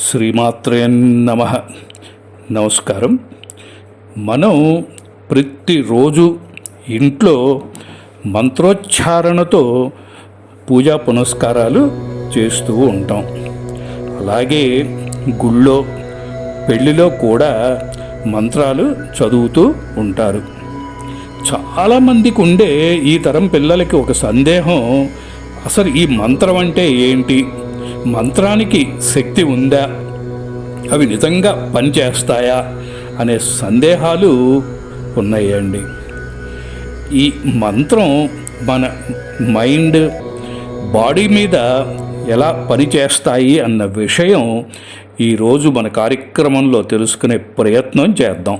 శ్రీమాత్రే నమః. నమస్కారం. మనం ప్రతిరోజు ఇంట్లో మంత్రోచ్చారణతో పూజా పునస్కారాలు చేస్తూ ఉంటాం. అలాగే గుళ్ళో పెళ్ళిలో కూడా మంత్రాలు చదువుతూ ఉంటారు. చాలామందికి ఉండే ఈ తరం పిల్లలకి ఒక సందేహం, అసలు ఈ మంత్రం అంటే ఏంటి, మంత్రానికి శక్తి ఉందా, అవి నిజంగా పనిచేస్తాయా అనే సందేహాలు ఉన్నాయండి. ఈ మంత్రం మన మైండ్, బాడీ మీద ఎలా పనిచేస్తాయి అన్న విషయం ఈరోజు మన కార్యక్రమంలో తెలుసుకునే ప్రయత్నం చేద్దాం.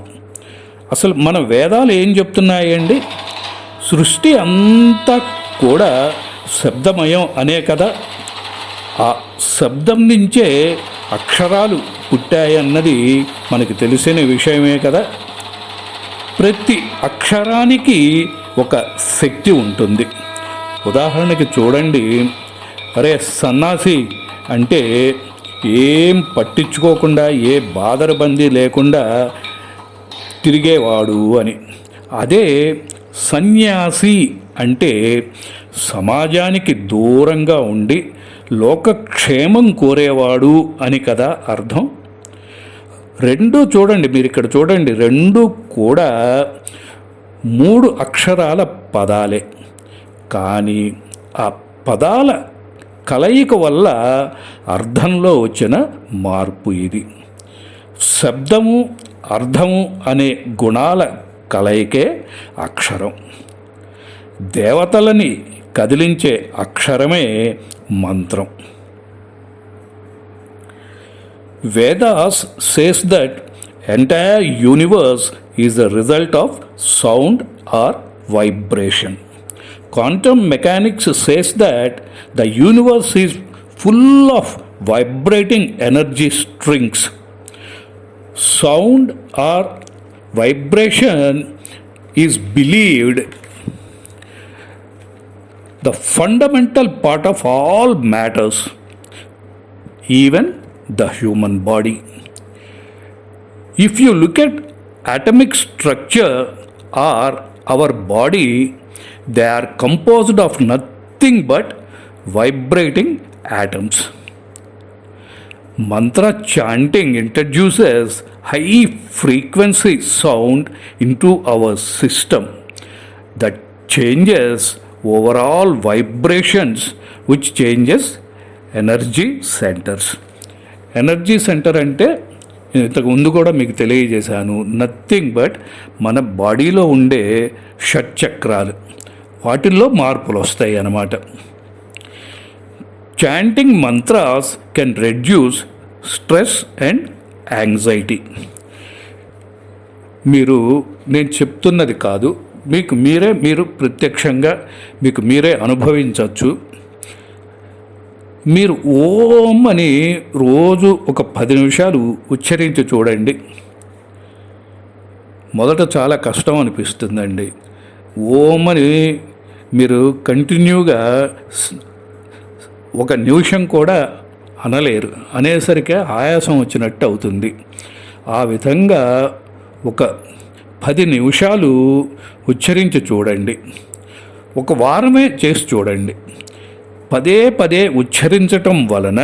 అసలు మన వేదాలు ఏం చెప్తున్నాయండి? సృష్టి అంతా కూడా శబ్దమయం అనే కదా. ఆ శబ్దం నుంచే అక్షరాలు పుట్టాయన్నది మనకి తెలిసిన విషయమే కదా. ప్రతి అక్షరానికి ఒక శక్తి ఉంటుంది. ఉదాహరణకి చూడండి, అరే సన్నాసి అంటే ఏం పట్టించుకోకుండా, ఏ బాదరబందీ లేకుండా తిరిగేవాడు అని. అదే సన్యాసి అంటే సమాజానికి దూరంగా ఉండి లోకక్షేమం కోరేవాడు అని కదా అర్థం. రెండు చూడండి, మీరు ఇక్కడ చూడండి, రెండు కూడా 3 అక్షరాల పదాలే. కానీ ఆ పదాల కలయిక వల్ల అర్థంలో వచ్చిన మార్పు ఇది. శబ్దము, అర్థము అనే గుణాల కలయికే అక్షరం. దేవతలని కదిలించే అక్షరమే మంత్రం. Vedas says that entire universe is the result of sound or vibration. Quantum mechanics says that the universe is full of vibrating energy strings. Sound or vibration is believed the fundamental part of all matters, even the human body. If you look at atomic structure or our body, they are composed of nothing but vibrating atoms. Mantra chanting introduces high frequency sound into our system that changes overall vibrations, which changes energy centers. Energy centre అంటే ఇంతకు ముందు కూడా మీకు తెలియజేశాను, nothing but మన బాడీలో ఉండే షట్చక్రాలు, వాటిల్లో మార్పులు వస్తాయి అన్నమాట. Chanting mantras can reduce stress and anxiety. నేను చెప్తున్నది కాదు, మీరు ప్రత్యక్షంగా మీకు మీరే అనుభవించవచ్చు. మీరు ఓం అని రోజు ఒక 10 నిమిషాలు ఉచ్చరించి చూడండి. మొదట చాలా కష్టం అనిపిస్తుందండి. ఓం అని మీరు కంటిన్యూగా 1 నిమిషం కూడా అనలేరు. అనేసరికి ఆయాసం వచ్చినట్టు అవుతుంది. ఆ విధంగా ఒక 10 నిమిషాలు ఉచ్చరించి చూడండి. 1 వారమే చేసి చూడండి. పదే పదే ఉచ్చరించటం వలన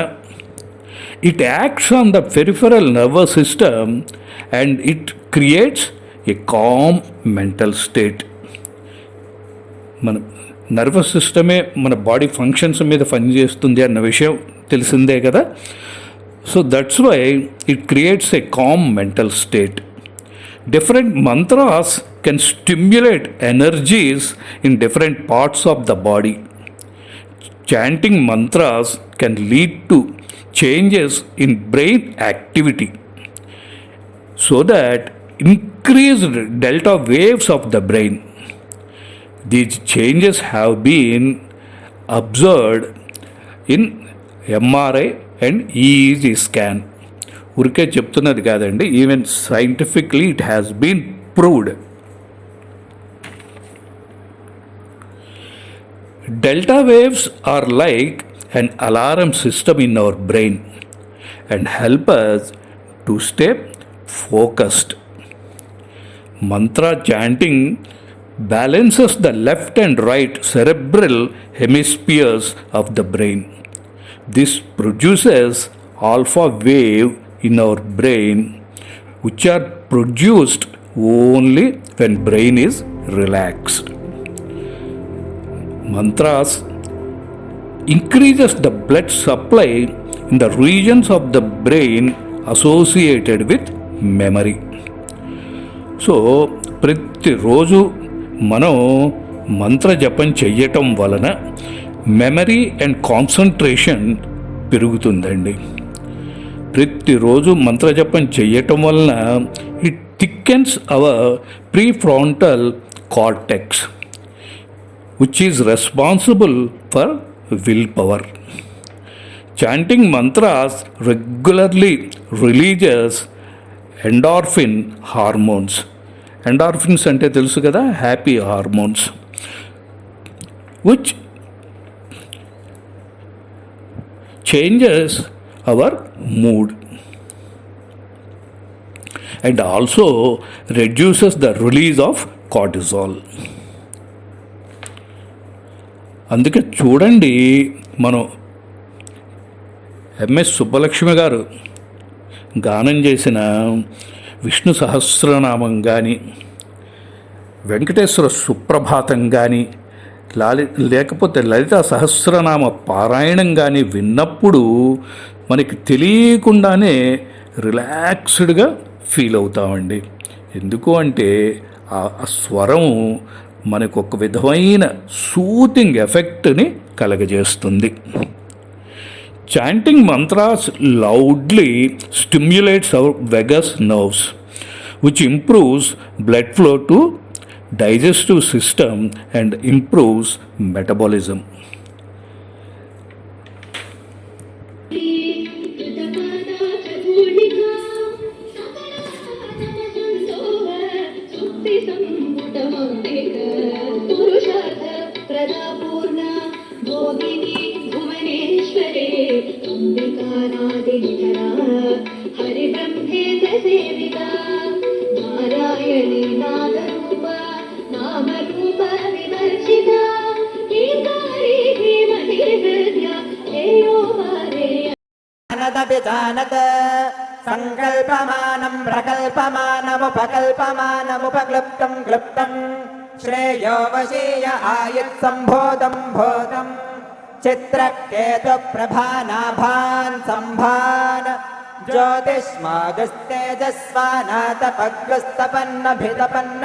it acts on the peripheral nervous system and it creates a calm mental state. మన నర్వస్ సిస్టమే మన బాడీ ఫంక్షన్స్ మీద పనిచేస్తుంది అన్న విషయం తెలిసిందే కదా. So that's why it creates a calm mental state. Different mantras can stimulate energies in different parts of the body. Chanting mantras can lead to changes in brain activity so that increased delta waves of the brain. These changes have been observed in MRI and EEG scan. ఊరికే చెప్తున్నది కాదండి, even scientifically it has been proved. Delta waves are like an alarm system in our brain. and help us to stay focused. Mantra chanting balances the left and right cerebral hemispheres of the brain. This produces alpha wave in our brain, which are produced only when brain is relaxed. Mantras increases the blood supply in the regions of the brain associated with memory. So ప్రతిరోజు మనం మంత్ర జపం చెయ్యటం వలన memory and concentration పెరుగుతుందండి. ప్రతిరోజు మంత్రజపం చెయ్యటం వలన it thickens our prefrontal cortex, which is responsible for willpower. Chanting mantras regularly releases endorphin hormones. Endorphins ante telusu kada, happy hormones, which changes our mood and also reduces the release of cortisol. అందుకే చూడండి, మనం MS Subbalakshmi గారు గానం చేసిన విష్ణు సహస్రనామం కానీ, వెంకటేశ్వర సుప్రభాతం కానీ, లేకపోతే లలితా సహస్రనామ పారాయణం కానీ విన్నప్పుడు మనకి తెలియకుండానే రిలాక్స్డ్గా ఫీల్ అవుతామండి. ఎందుకు అంటే ఆ స్వరం మనకు ఒక విధమైన సూతింగ్ ఎఫెక్ట్ని కలగజేస్తుంది. Chanting mantras loudly stimulates our vagus nerves, which improves blood flow to digestive system and improves metabolism. जानत संकल्पमानं प्रकल्पमानमुपकल्पमानमुपक्लुप्तं क्लुप्तं श्रेयो वशीय आयुत् सम्भोदं भोदं चित्रकेतु प्रभानाभान् सम्भान् ज्योतिष्मागस्तेजस्वानातपग्गस्तपन्नभितपन्न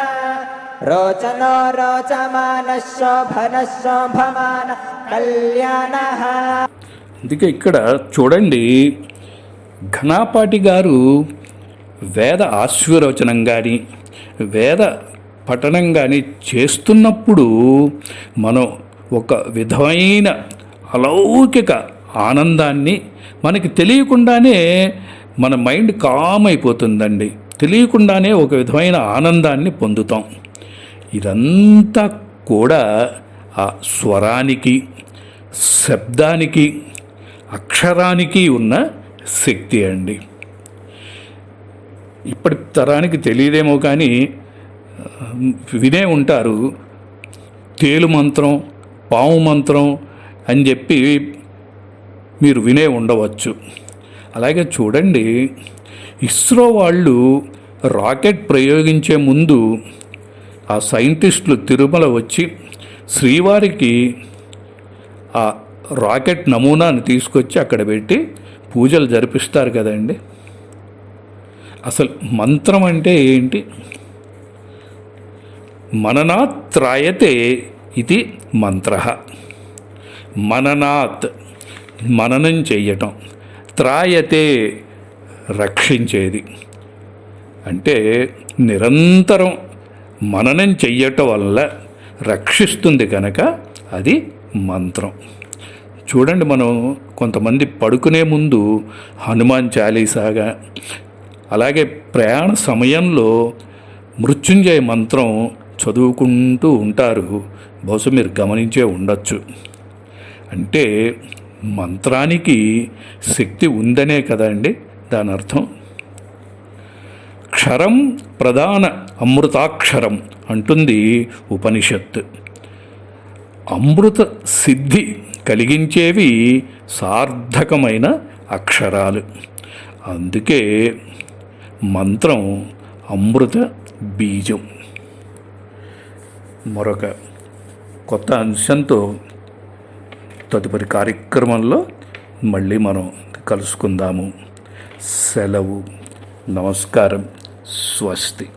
रोचनो रोचमान शोभन शोभमान कल्याणः. అందుకే ఇక్కడ చూడండి, ఘనాపాటి గారు వేద ఆశీర్వచనం కానీ వేద పఠనం కానీ చేస్తున్నప్పుడు మనం ఒక విధమైన అలౌకిక ఆనందాన్ని, మనకి తెలియకుండానే మన మైండ్ కామ్ అయిపోతుందండి, తెలియకుండానే ఒక విధమైన ఆనందాన్ని పొందుతాం. ఇదంతా కూడా ఆ స్వరానికి, శబ్దానికి, అక్షరానికి ఉన్న శక్తి అండి. ఇప్పటి తరానికి తెలియదేమో కానీ వినే ఉంటారు, తేలు మంత్రం, పాము మంత్రం అని చెప్పి మీరు వినే ఉండవచ్చు. అలాగే చూడండి, ఇస్రో వాళ్ళు రాకెట్ ప్రయోగించే ముందు ఆ సైంటిస్టులు తిరుమల వచ్చి శ్రీవారికి ఆ రాకెట్ నమూనాను తీసుకొచ్చి అక్కడ పెట్టి పూజలు జరిపిస్తారు కదండి. అసలు మంత్రం అంటే ఏంటి? మననాత్ త్రాయతే ఇది మంత్ర. మననాత్ మననం చెయ్యటం, త్రాయతే రక్షించేది. అంటే నిరంతరం మననం చెయ్యటం వల్ల రక్షిస్తుంది కనుక అది మంత్రం. చూడండి, మనం కొంతమంది పడుకునే ముందు హనుమాన్ చాలీసాగా, అలాగే ప్రయాణ సమయంలో మృత్యుంజయ మంత్రం చదువుకుంటూ ఉంటారు. బహుశా మీరు గమనించే ఉండొచ్చు. అంటే మంత్రానికి శక్తి ఉందనే కదండి దాని అర్థం. క్షరం ప్రధాన అమృతాక్షరం అంటుంది ఉపనిషత్తు. అమృత సిద్ధి కలిగించేవి సార్థకమైన అక్షరాలు. అందుకే మంత్రం అమృత బీజం. మరొక కొత్త అంశంతో తదుపరి కార్యక్రమంలో మళ్ళీ మనం కలుసుకుందాము. సెలవు. నమస్కారం. స్వస్తి.